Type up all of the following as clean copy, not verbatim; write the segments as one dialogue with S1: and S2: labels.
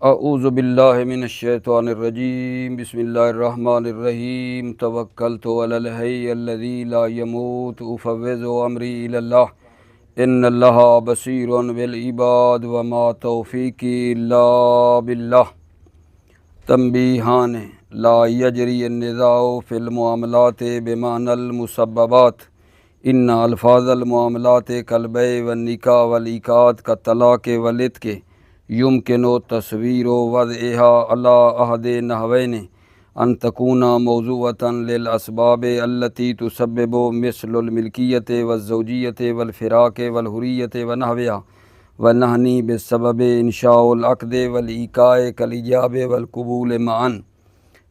S1: اعوذ باللہ من الشیطان الرجیم بسم اللہ الرحمن الرحیم توکلت علی الحی الذی لا یموت افوض امری الی اللہ ان اللہ بصیر بالعباد وما توفیقی الا باللہ۔ تنبیہان لا یجری النزاع فی المعاملات بمعنی المسببات ان الفاظ المعاملات کالبیع والنکاح والایقاد کالطلاق والعتق یمکن تصویر وضعها علی احد نحوین ان تکون موضوعة للاسباب التي تسبب مثل الملکیت والزوجیت والفراق والحریت ونحوها ونحنی بسبب انشاء العقد والایقاع کالایجاب والقبول معا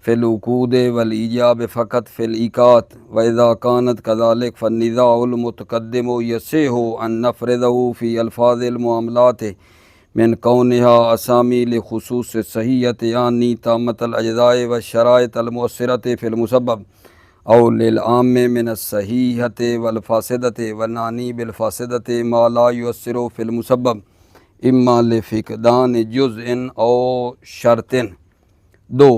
S1: فی العقود والایجاب فقط فی الایقات واذا كانت كذلك فالنزاع المتقدم یصح ان نفرضه فی الفاظ المعاملات من کونها اسامی لخصوص صحیحت یعنی تامت الاجزاء والشرائط المؤثرة فی المسبب او للعام من الصحیحت والفاسدۃ ونعنی بالفاسدۃ ما لا یؤثر فی المسبب اما لفقدان جزء او شرط۔ دو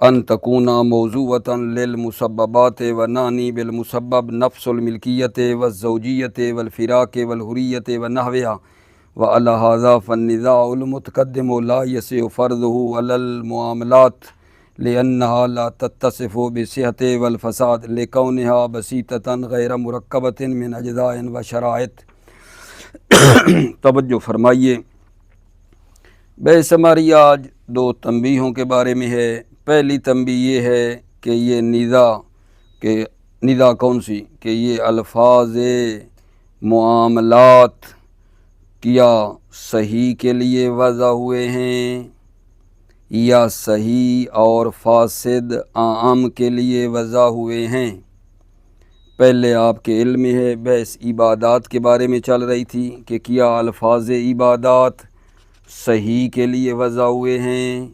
S1: ان تکون موضوعة للمسببات ونعنی بالمسبب نفس الملکیت والزوجیت والفراق والحریت ونحوها وعلى هذا فالنزاع المتقدم لا يصح فرضه على المعاملات لأنها لا تتصف بالصحة والفساد لكونها بسيطة غير مركبة من أجزاء وشرائط۔ توجہ فرمائیے، بحث ہماری آج دو تنبیہوں کے بارے میں ہے۔ پہلی تنبیہ یہ ہے کہ یہ نزاع کون سی کہ یہ الفاظ معاملات کیا صحیح کے لیے وضع ہوئے ہیں یا صحیح اور فاسد عام کے لیے وضع ہوئے ہیں۔ پہلے آپ کے علم میں ہے بحث عبادات کے بارے میں چل رہی تھی کہ کیا الفاظ عبادات صحیح کے لیے وضع ہوئے ہیں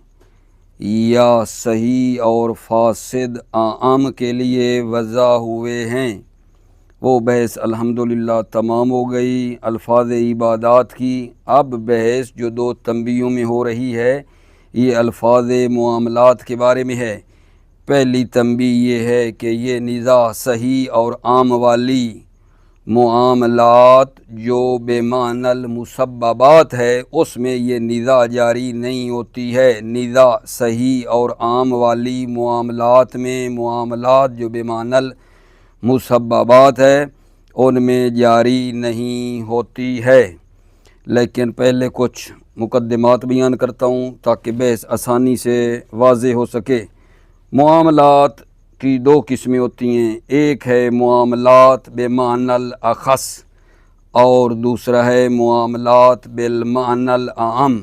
S1: یا صحیح اور فاسد عام کے لیے وضع ہوئے ہیں۔ وہ بحث الحمدللہ تمام ہو گئی الفاظ عبادات کی۔ اب بحث جو دو تنبیہوں میں ہو رہی ہے یہ الفاظ معاملات کے بارے میں ہے۔ پہلی تنبیہ یہ ہے کہ یہ نزاع صحیح اور عام والی معاملات جو بمعنی المسببات ہے اس میں یہ نزاع جاری نہیں ہوتی ہے۔ نزاع صحیح اور عام والی معاملات میں معاملات جو بمعنی مسببات ہے ان میں جاری نہیں ہوتی ہے۔ لیکن پہلے کچھ مقدمات بیان کرتا ہوں تاکہ بحث آسانی سے واضح ہو سکے۔ معاملات کی دو قسمیں ہوتی ہیں، ایک ہے معاملات بمعنی الاخص اور دوسرا ہے معاملات بالمعنی العام۔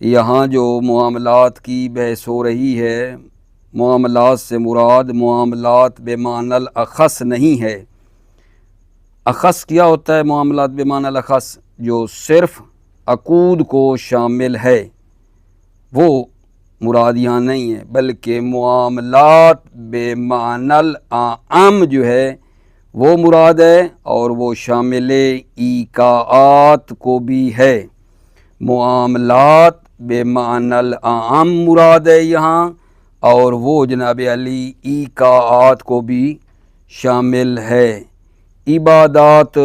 S1: یہاں جو معاملات کی بحث ہو رہی ہے معاملات سے مراد معاملات بمعنی الاخص نہیں ہے۔ اخص کیا ہوتا ہے؟ معاملات بمعنی الاخص جو صرف عقود کو شامل ہے وہ مراد یہاں نہیں ہے، بلکہ معاملات بمعنی العام جو ہے وہ مراد ہے اور وہ شامل ایقاعات کو بھی ہے۔ معاملات بمعنی العام مراد ہے یہاں اور وہ جناب علی ایقاعات کو بھی شامل ہے۔ عبادات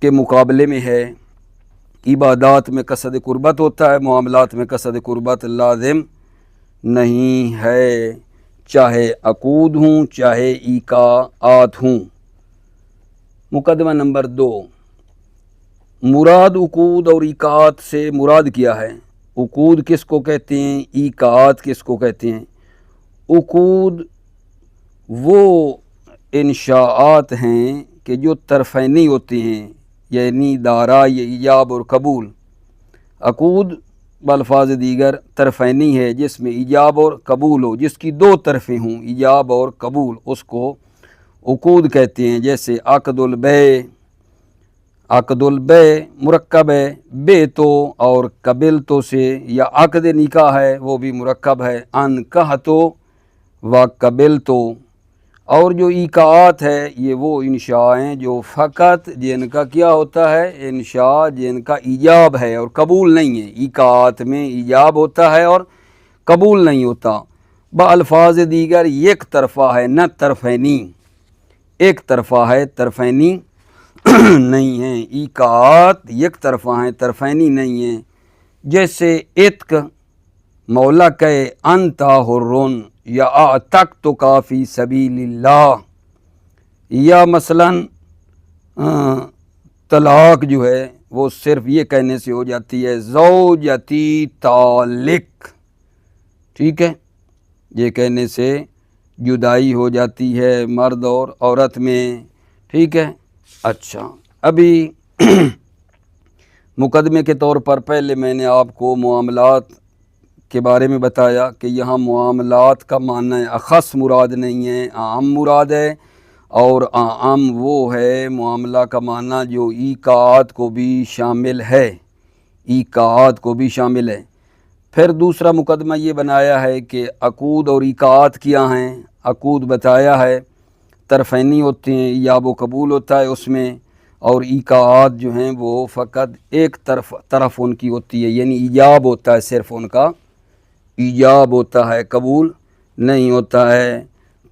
S1: کے مقابلے میں ہے، عبادات میں قصد قربت ہوتا ہے، معاملات میں قصد قربت لازم نہیں ہے، چاہے عقود ہوں چاہے ایقاعات ہوں۔ مقدمہ نمبر 2، مراد عقود اور ایقاعات سے مراد کیا ہے؟ عقود کس کو کہتے ہیں؟ ایقاعات کس کو کہتے ہیں؟ عقود وہ انشاءات ہیں کہ جو طرفینی ہوتے ہیں، یعنی دارای ایجاب اور قبول۔ عقود بالفاظ دیگر طرفینی ہے جس میں ایجاب اور قبول ہو، جس کی دو طرفیں ہوں ایجاب اور قبول، اس کو عقود کہتے ہیں۔ جیسے عقد البیع، عقد البیع مرکب ہے بے تو اور قبل تو سے، یا عقد نکاح ہے وہ بھی مرکب ہے ان کہہ تو و قبل تو۔ اور جو ایقاعات ہے یہ وہ انشاء ہیں جو فقط جن کا کیا ہوتا ہے، انشاء جن کا ایجاب ہے اور قبول نہیں ہے۔ ایقاعات میں ایجاب ہوتا ہے اور قبول نہیں ہوتا۔ بالفاظ دیگر یک طرفہ ہے نہ طرفینی، ایک طرفہ ہے طرفینی نہیں ہیں۔ ایقاعات یک طرفہ ہیں طرفینی نہیں ہیں۔ جیسے عتق مولا کہ انتا حرن یا اعتقت کا فی سبیل اللہ، یا مثلاً طلاق جو ہے وہ صرف یہ کہنے سے ہو جاتی ہے زوجتی طالق، ٹھیک ہے، یہ کہنے سے جدائی ہو جاتی ہے مرد اور عورت میں، ٹھیک ہے۔ اچھا، ابھی مقدمے کے طور پر پہلے میں نے آپ کو معاملات کے بارے میں بتایا کہ یہاں معاملات کا معنی اخص مراد نہیں ہے، عام مراد ہے، اور عام وہ ہے معاملہ کا معنی جو ایقاعات کو بھی شامل ہے، ایقاعات کو بھی شامل ہے۔ پھر دوسرا مقدمہ یہ بنایا ہے کہ عقود اور ایقاعات کیا ہیں۔ عقود بتایا ہے طرفینی ہوتے ہیں، ایجاب و قبول ہوتا ہے اس میں، اور ایقاعات جو ہیں وہ فقط ایک طرف ان کی ہوتی ہے، یعنی ایجاب ہوتا ہے، صرف ان کا ایجاب ہوتا ہے، قبول نہیں ہوتا ہے۔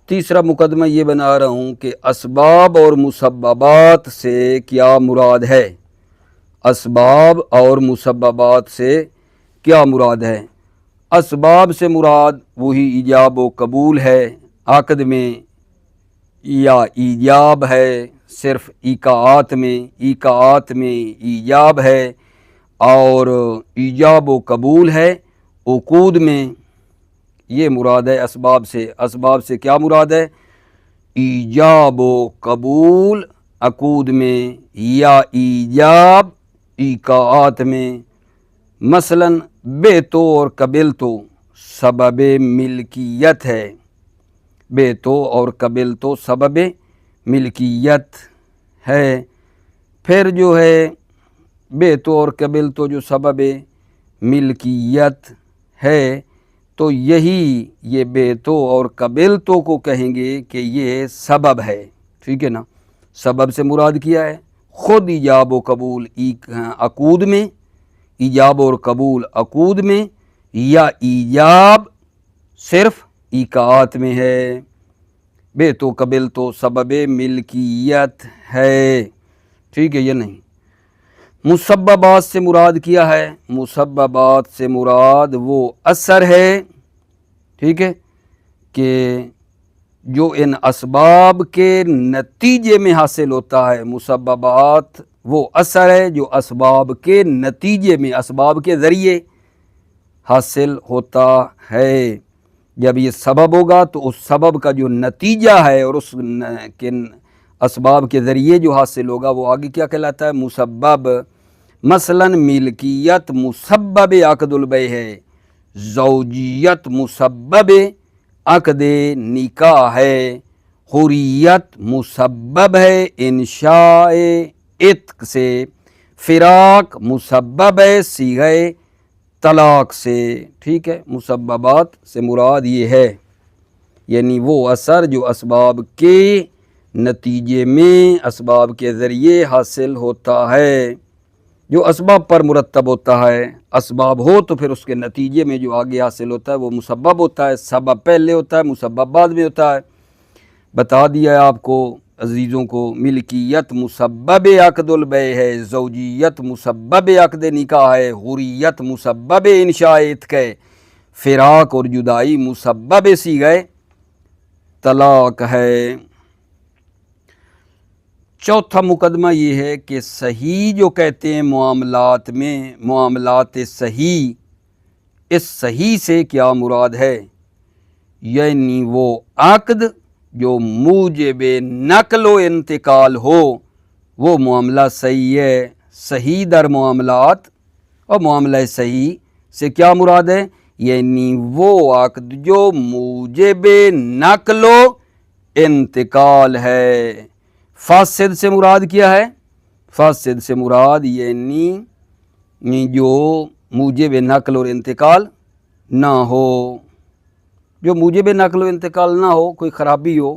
S1: تیسرا مقدمہ یہ بنا رہا ہوں کہ اسباب اور مسببات سے کیا مراد ہے، اسباب اور مسببات سے کیا مراد ہے۔ اسباب سے مراد وہی ایجاب و قبول ہے عقد میں، یا ایجاب ہے صرف ایقاعات میں، ایقاعات میں ایجاب ہے اور ایجاب و قبول ہے عقود میں، یہ مراد ہے اسباب سے۔ اسباب سے کیا مراد ہے، ایجاب و قبول عقود میں یا ایجاب ایقاعات میں۔ مثلاً بے تو اور قبل تو سبب ملکیت ہے، بے تو اور قبل تو سبب ملکیت ہے۔ پھر جو ہے بے تو اور قبل تو جو سبب ملکیت ہے، تو یہی یہ بے تو اور قبل تو کو کہیں گے کہ یہ سبب ہے، ٹھیک ہے نا۔ سبب سے مراد کیا ہے، خود ایجاب و قبول عقود میں، ایجاب اور قبول عقود میں، یا ایجاب صرف ایقاعات میں ہے۔ بے تو قبل تو سبب ملکیت ہے، ٹھیک ہے، یہ نہیں۔ مسببات سے مراد کیا ہے، مسببات سے مراد وہ اثر ہے، ٹھیک ہے، کہ جو ان اسباب کے نتیجے میں حاصل ہوتا ہے۔ مسببات وہ اثر ہے جو اسباب کے نتیجے میں، اسباب کے ذریعے حاصل ہوتا ہے۔ جب یہ سبب ہوگا تو اس سبب کا جو نتیجہ ہے اور اس کے اسباب کے ذریعے جو حاصل ہوگا وہ آگے کیا کہلاتا ہے، مسبب۔ مثلاً ملکیت مسبب عقد البیع ہے، زوجیت مسبب عقد نکاح ہے، حریت مسبب ہے انشاء عتق سے، فراق مسبب ہے صیغہ طلاق سے، ٹھیک ہے۔ مسببات سے مراد یہ ہے، یعنی وہ اثر جو اسباب کے نتیجے میں، اسباب کے ذریعے حاصل ہوتا ہے، جو اسباب پر مرتب ہوتا ہے۔ اسباب ہو تو پھر اس کے نتیجے میں جو آگے حاصل ہوتا ہے وہ مسبب ہوتا ہے، سبب پہلے ہوتا ہے، مسبب بعد میں ہوتا ہے۔ بتا دیا ہے آپ کو عزیزوں کو، ملکیت مسبب عقد البیع ہے، زوجیت مسبب عقد نکاح ہے، حریت مسبب انشاء عتق ہے، فراق اور جدائی مسبب صیغہ طلاق ہے۔ چوتھا مقدمہ یہ ہے کہ صحیح جو کہتے ہیں معاملات میں، معاملات صحیح، اس صحیح سے کیا مراد ہے، یعنی وہ عقد جو موجب نقل و انتقال ہو، وہ معاملہ صحیح ہے۔ صحیح در معاملات اور معاملہ صحیح سے کیا مراد ہے، یعنی وہ عقد جو موجب نقل و انتقال ہے۔ فاسد سے مراد کیا ہے، فاسد سے مراد یعنی جو موجب نقل اور انتقال نہ ہو، جو موجب نقل و انتقال نہ ہو، کوئی خرابی ہو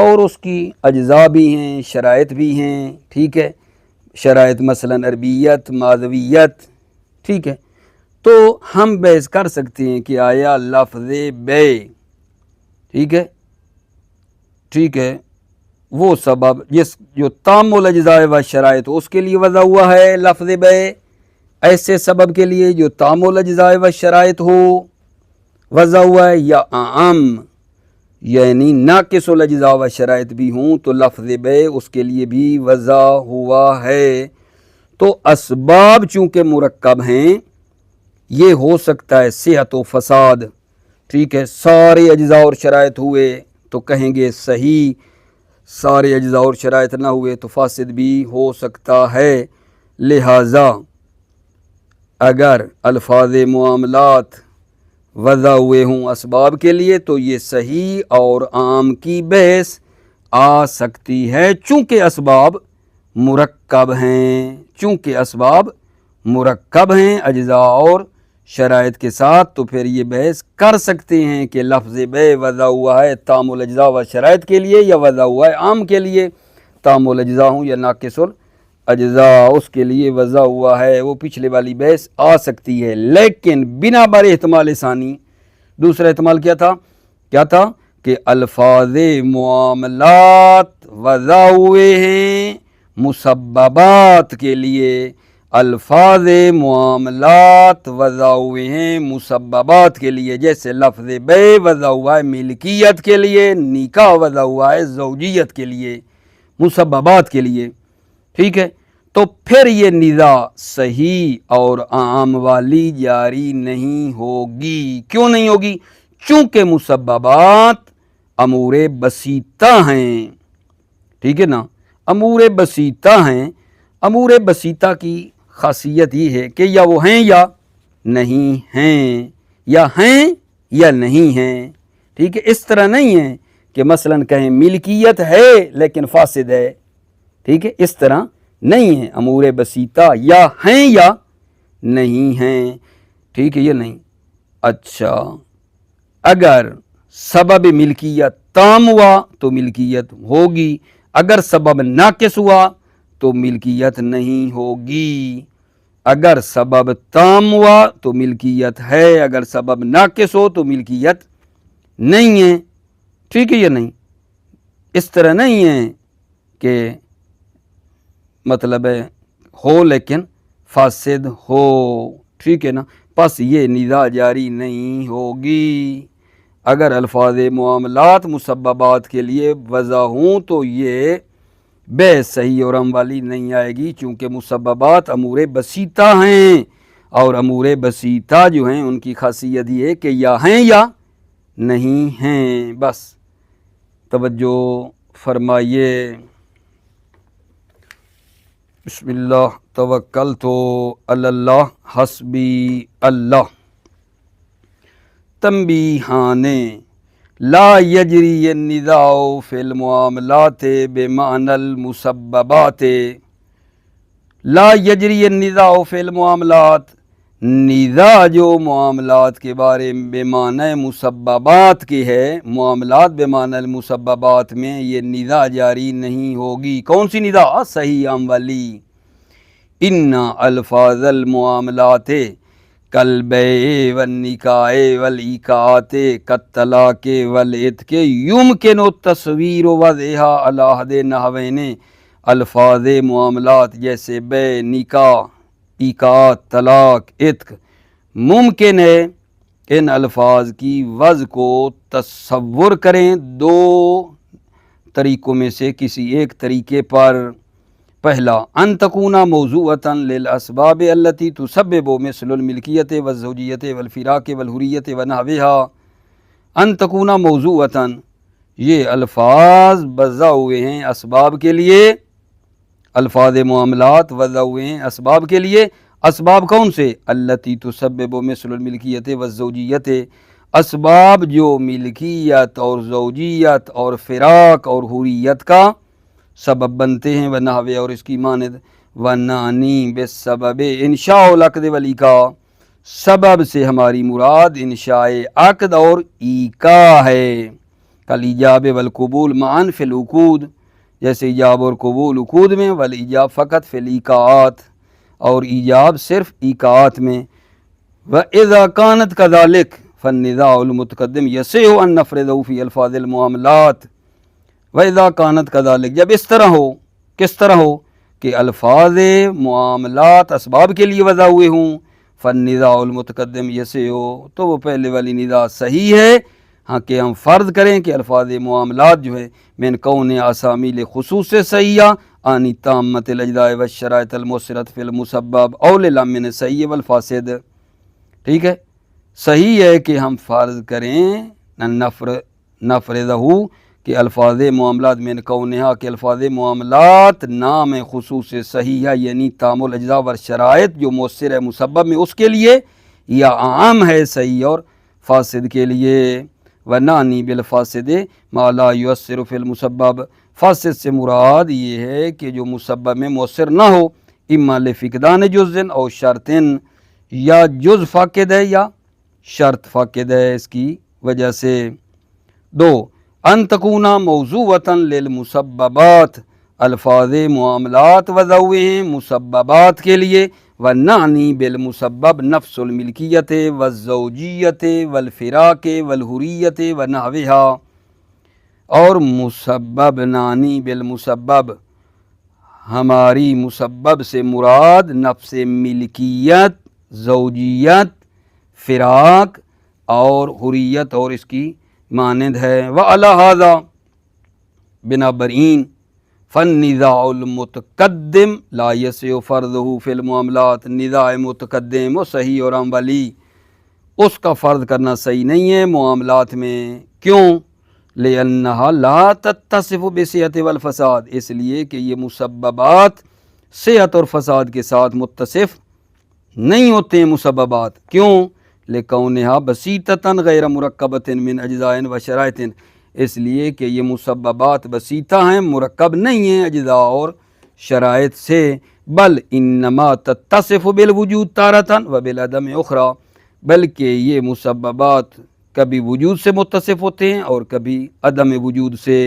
S1: اور اس کی اجزاء بھی ہیں، شرائط بھی ہیں، ٹھیک ہے، شرائط مثلا عربیت، مادویت، ٹھیک ہے. تو ہم بحث کر سکتے ہیں کہ آیا لفظ بے، ٹھیک ہے، وہ سبب جو تام الاجزاء و شرائط اس کے لیے وضع ہوا ہے لفظ بے، ایسے سبب کے لیے جو تام الاجزاء و شرائط ہو وضع ہوا ہے، یا عام یعنی ناقص الاجزاء و شرائط بھی ہوں تو لفظ بے اس کے لیے بھی وضع ہوا ہے. تو اسباب چونکہ مرکب ہیں، یہ ہو سکتا ہے صحت و فساد، ٹھیک ہے، سارے اجزاء اور شرائط ہوئے تو کہیں گے صحیح، سارے اجزاء اور شرائط نہ ہوئے تو فاسد بھی ہو سکتا ہے. لہٰذا اگر الفاظ معاملات وضع ہوئے ہوں اسباب کے لیے تو یہ صحیح اور عام کی بحث آ سکتی ہے، چونکہ اسباب مرکب ہیں اجزاء اور شرائط کے ساتھ. تو پھر یہ بحث کر سکتے ہیں کہ لفظ بے وضع ہوا ہے تام الاجزاء و شرائط کے لیے یا وضع ہوا ہے عام کے لیے، تام الاجزاء ہوں یا ناقص الاجزاء اس کے لیے وضع ہوا ہے. وہ پچھلے والی بحث آ سکتی ہے، لیکن بنا بر احتمال ثانی دوسرا احتمال کیا تھا کہ الفاظ معاملات وضع ہوئے ہیں مسببات کے لیے، الفاظ معاملات وضع ہوئے ہیں مسببات کے لیے، جیسے لفظ بے وضع ہوا ہے ملکیت کے لیے، نکاح وضع ہوا ہے زوجیت کے لیے، مسببات کے لیے، ٹھیک ہے. تو پھر یہ نزاع صحیح اور عام والی جاری نہیں ہوگی. کیوں نہیں ہوگی؟ چونکہ مسببات امور بسیطہ ہیں، ٹھیک ہے نا، امور بسیطہ ہیں. امور بسیطہ کی خاصیت یہ ہے کہ یا وہ ہیں یا نہیں ہیں، یا ہیں یا نہیں ہیں، ٹھیک ہے. اس طرح نہیں ہے کہ مثلا کہیں ملکیت ہے لیکن فاسد ہے، ٹھیک ہے، اس طرح نہیں ہے. امور بسیطہ یا ہیں یا نہیں ہیں، ٹھیک ہے، یہ نہیں. اچھا، اگر سبب ملکیت تام ہوا تو ملکیت ہوگی، اگر سبب ناقص ہوا تو ملکیت نہیں ہوگی. اگر سبب تام ہوا تو ملکیت ہے، اگر سبب ناقص ہو تو ملکیت نہیں ہے، ٹھیک ہے. یہ نہیں، اس طرح نہیں ہے کہ مطلب ہے ہو لیکن فاسد ہو، ٹھیک ہے نا. پس یہ نزاع جاری نہیں ہوگی. اگر الفاظ معاملات مسببات کے لیے وضع ہوں تو یہ بحث صحیح اور عام والی نہیں آئے گی، چونکہ مسببات امور بسیطہ ہیں، اور امور بسیطہ جو ہیں ان کی خاصیت یہ ہے کہ یا ہیں یا نہیں ہیں. بس توجہ فرمائیے. بسم اللہ توکلت علی اللہ حسبی اللہ. تنبیہان لا یجری النزاع فی المعاملات بمعنی المسببات. لا یجری النزاع فی المعاملات، نزاع جو معاملات کے بارے میں بمعنی مسببات کی ہے، معاملات بمعنی المسببات میں یہ نزاع جاری نہیں ہوگی. کون سی نزاع؟ صحیح عام والی. ان الفاظ المعاملات کالبیع والنکاح والایقاعات کالطلاق والعتق یمکن التصویر وضعها علی احد نحوین. الفاظ معاملات جیسے بیع، نکاح، ایقاعات، طلاق، عتق، ممکن ہے ان الفاظ کی وضع کو تصور کریں دو طریقوں میں سے کسی ایک طریقے پر. پہلا، ان تکون موضوعتا للاسباب التي تسبب مثل الملکیت والزوجیت والفراق والحریت ونحوها. ان تکون موضوعتا، یہ الفاظ وضع ہوئے ہیں اسباب کے لیے، الفاظ معاملات وضع ہوئے ہیں اسباب کے لیے. اسباب کون سے؟ التي تسبب مثل الملکیت والزوجیت، اسباب جو ملکیت اور زوجیت اور فراق اور حریت کا سبب بنتے ہیں. ونحوہ، اور اس کی مانند. ونعنی بالسبب انشاء العقد والایقاع، سبب سے ہماری مراد انشاء عقد اور ایقاع ہے. کل ایجاب والقبول معاً فی العقود، جیسے ایجاب اور قبول عقود میں، والایجاب فقط فی الایقاعات، اور ایجاب صرف ایقاعات میں۔ وَإِذَا كَانَتْ كَذَلِكَ فَالنِّزَاعُ الْمُتَقَدِّمُ يَصِحُّ أَن نَّفْرِضَهُ فِي أَلْفَاظِ الْمُعَامَلَاتِ۔ وَإِذَا كَانَتْ كَذَلِكَ، جب اس طرح ہو، کس طرح ہو کہ الفاظ معاملات اسباب کے لیے وضع ہوئے ہوں، فَالنِّزَاعُ الْمُتَقَدِّمُ يَصِحُّ، تو وہ پہلے والی نزاع صحیح ہے، ہاں کہ ہم فرض کریں کہ الفاظ معاملات جو ہے من کون اسامیل خصوص صحیحہ آنی تامت الاجزاء والشرائط المؤثرۃ فی المسبب او للعام من الصحیح والفاسد۔ ٹھیک ہے، صحیح ہے کہ ہم فرض کریں نفرضہ کہ الفاظ معاملات من کونہا کہ الفاظ معاملات نام خصوص صحیحہ یعنی تام الاجزاء والشرائط جو مؤثر ہے مسبب میں اس کے لیے، یا عام ہے صحیح اور فاسد کے لیے۔ ونعنی بالفاسد ما لا یؤثر فی المسبب، فاسد سے مراد یہ ہے کہ جو مسبب میں مؤثر نہ ہو، اما لفقدان جزء او شرط، یا جز فاقد ہے یا شرط فاقد ہے اس کی وجہ سے۔ دو، ان تکون موضوعۃ للمسببات، الفاظ معاملات وضع ہوئے ہیں مسببات کے لیے، ونعنی بالمسبب نفس الملکیت والزوجیت والفراق والحریت ونحوہا، اور مسبب نعنی بالمسبب ہماری مسبب سے مراد نفس ملکیت، زوجیت، فراق اور حریت اور اس کی مانند ہے۔ وعلی ھذا، بنابراین فالنزاع المتقدم لا یصح فرضہ فی المعاملات، نزاع متقدم و صحیح اور عام والی اس کا فرض کرنا صحیح نہیں ہے معاملات میں۔ کیوں؟ لأنہا لا تتصف بصحت والفساد، اس لیے کہ یہ مسببات صحت اور فساد کے ساتھ متصف نہیں ہوتے ہیں مسببات۔ کیوں؟ لکونہا بسیطۃ غیر مرکبۃ من اجزاء و شرائط، اس لیے کہ یہ مسببات بسیطہ ہیں، مرکب نہیں ہیں اجزاء اور شرائط سے، بل انما تتصف بالوجود تارۃ و بالعدم اخری، بلکہ یہ مسببات کبھی وجود سے متصف ہوتے ہیں اور کبھی عدم وجود سے۔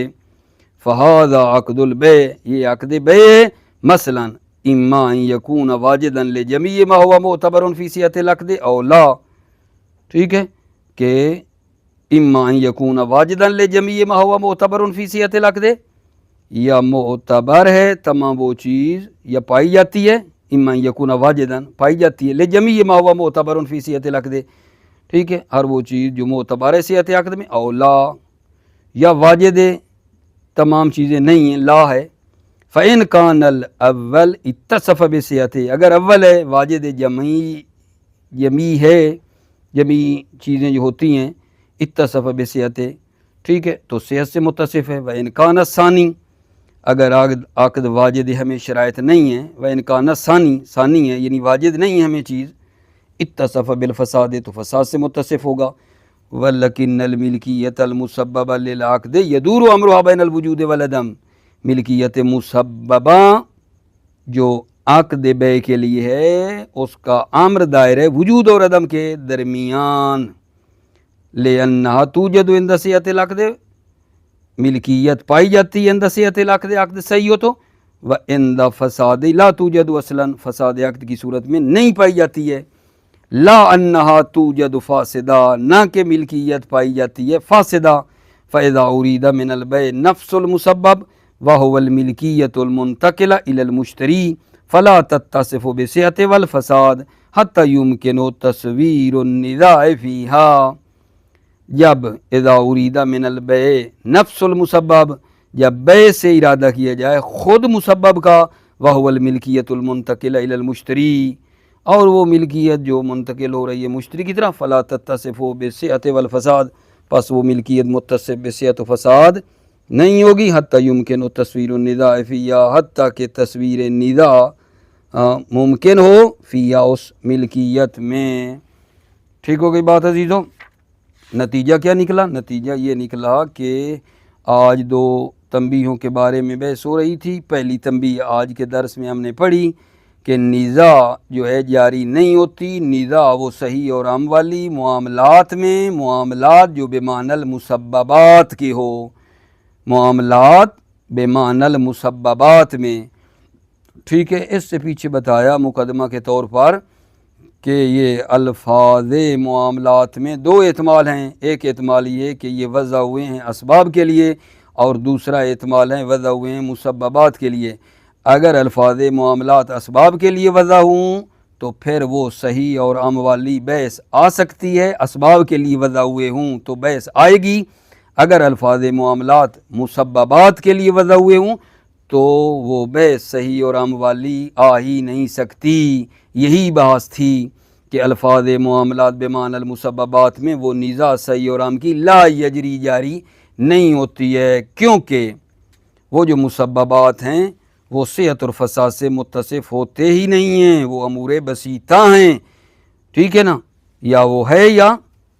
S1: فہذا عقد البیع، یہ عقد بیع ہے، مثلا اما ان یکون واجدا لجمیع ما هو معتبر فی صحت العقد او لا، ٹھیک ہے، کہ اما ان یکون واجدا لجمیع ما هو معتبر فی صحت العقد، یا معتبر ہے تمام وہ چیز یا پائی جاتی ہے، اما ان یکون واجدا پائی جاتی ہے، لجمیع ما هو معتبر فی صحت العقد، ٹھیک ہے، ہر وہ چیز جو معتبر ہے صحت عقد میں، او لا، یا واجد تمام چیزیں نہیں ہیں، لا ہے۔ فَإِنْ كَانَ الْأَوَّلِ اِتَّصَفَ بِصِحَتِهِ، اگر اول ہے واجد جمی ہے، جمی چیزیں جو ہوتی ہیں اتصف بصحتِهِ، ٹھیک ہے، تو صحت سے متصف ہے۔ وَإِنْ كَانَ الثَّانِي، اگر عقد واجد ہمیں شرائط نہیں ہے، وَإِنْ كَانَ الثَّانِي، ثانی ہے یعنی واجد نہیں ہے ہمیں چیز، اتصف بالفساد، تو فساد سے متصف ہوگا۔ وَلَكِنَّ الْمِلْكِيَّةَ الْمُسَبَّبَةَ لِلْعَقْدِ يَدُورُ أَمْرُهَا بَيْنَ الْوُجُودِ وَالْعَدَمِ، ملکیت مسببہ جو عقد بیع کے لیے ہے اس کا امر دائر ہے وجود اور عدم کے درمیان۔ لِأَنَّهَا تُوجَدُ عِنْدَ صِحَةِ الْعَقْدِ، ملکیت پائی جاتی ہے عند صحت العقد، عقد صحیح ہو تو، وَعِنْدَ فَسَادِ لَا تُوجَدُ اصلاً، فساد عقد کی صورت میں نہیں پائی جاتی ہے۔ لا انہا توجد فاسدہ، نہ کہ ملکیت پائی جاتی ہے فاسدہ۔ فَإِذَا أُرِيدَ مِنَ الْبَيْعِ نَفْسُ الْمُسَبَّبِ وَهُوَ الْمِلْكِيَّةُ الْمُنْتَقِلَةُ إِلَى الْمُشْتَرِي فَلَا تَتَّصِفُ بِصِحَةِ وَالْفَسَادِ حَتَّى يُمْكِنُ تَصْوِيرُ النِّزَاعِ فِيهَا، جب اذا ارید من البیع نفس المسبب، جب بیع سے ارادہ کیا جائے خود مسبب کا، وَهُوَ الْمِلْكِيَّةُ الْمُنْتَقِلَةُ إِلَى الْمُشْتَرِي، اور وہ ملکیت جو منتقل ہو رہی ہے مشتری کی طرف، فلا تتصف بالصحة والفساد، پس وہ ملکیت متصف بصحت و فساد نہیں ہوگی، حتی یمکن تصویر النزاع فیہا، حتیٰ کہ تصویر نزاع ممکن ہو فیہا اس ملکیت میں۔ ٹھیک ہو گئی بات عزیزوں؟ نتیجہ کیا نکلا؟ نتیجہ یہ نکلا کہ آج دو تنبیہوں کے بارے میں بحث ہو رہی تھی۔ پہلی تنبیہ آج کے درس میں ہم نے پڑھی کہ نیزا جو ہے جاری نہیں ہوتی، نیزا وہ صحیح اور عام والی معاملات میں، معاملات جو بمعنی المسببات کی ہو، معاملات بمعنی المسببات میں، ٹھیک ہے۔ اس سے پیچھے بتایا مقدمہ کے طور پر کہ یہ الفاظ معاملات میں دو احتمال ہیں، ایک احتمال یہ کہ یہ وضع ہوئے ہیں اسباب کے لیے، اور دوسرا احتمال ہے وضع ہوئے ہیں مسببات کے لیے۔ اگر الفاظ معاملات اسباب کے لیے وضع ہوں تو پھر وہ صحیح اور عام والی بحث آ سکتی ہے، اسباب کے لیے وضع ہوئے ہوں تو بحث آئے گی۔ اگر الفاظ معاملات مسببات کے لیے وضع ہوئے ہوں تو وہ بحث صحیح اور عام والی آ ہی نہیں سکتی۔ یہی بحث تھی کہ الفاظ معاملات بمعنی المسببات میں وہ نیزا صحیح اور عام کی لا یجری جاری نہیں ہوتی ہے، کیونکہ وہ جو مسببات ہیں وہ صحت اور فساد سے متصف ہوتے ہی نہیں ہیں، وہ امور بسیطہ ہیں، ٹھیک ہے نا، یا وہ ہے یا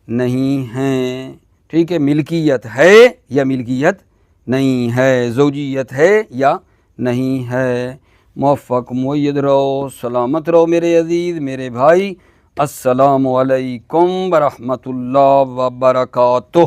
S1: نہیں ہیں، ٹھیک ہے، ملکیت ہے یا ملکیت نہیں ہے، زوجیت ہے یا نہیں ہے۔ موفق مؤید رہو، سلامت رہو میرے عزیز، میرے بھائی۔ السلام علیکم ورحمۃ اللہ وبرکاتہ۔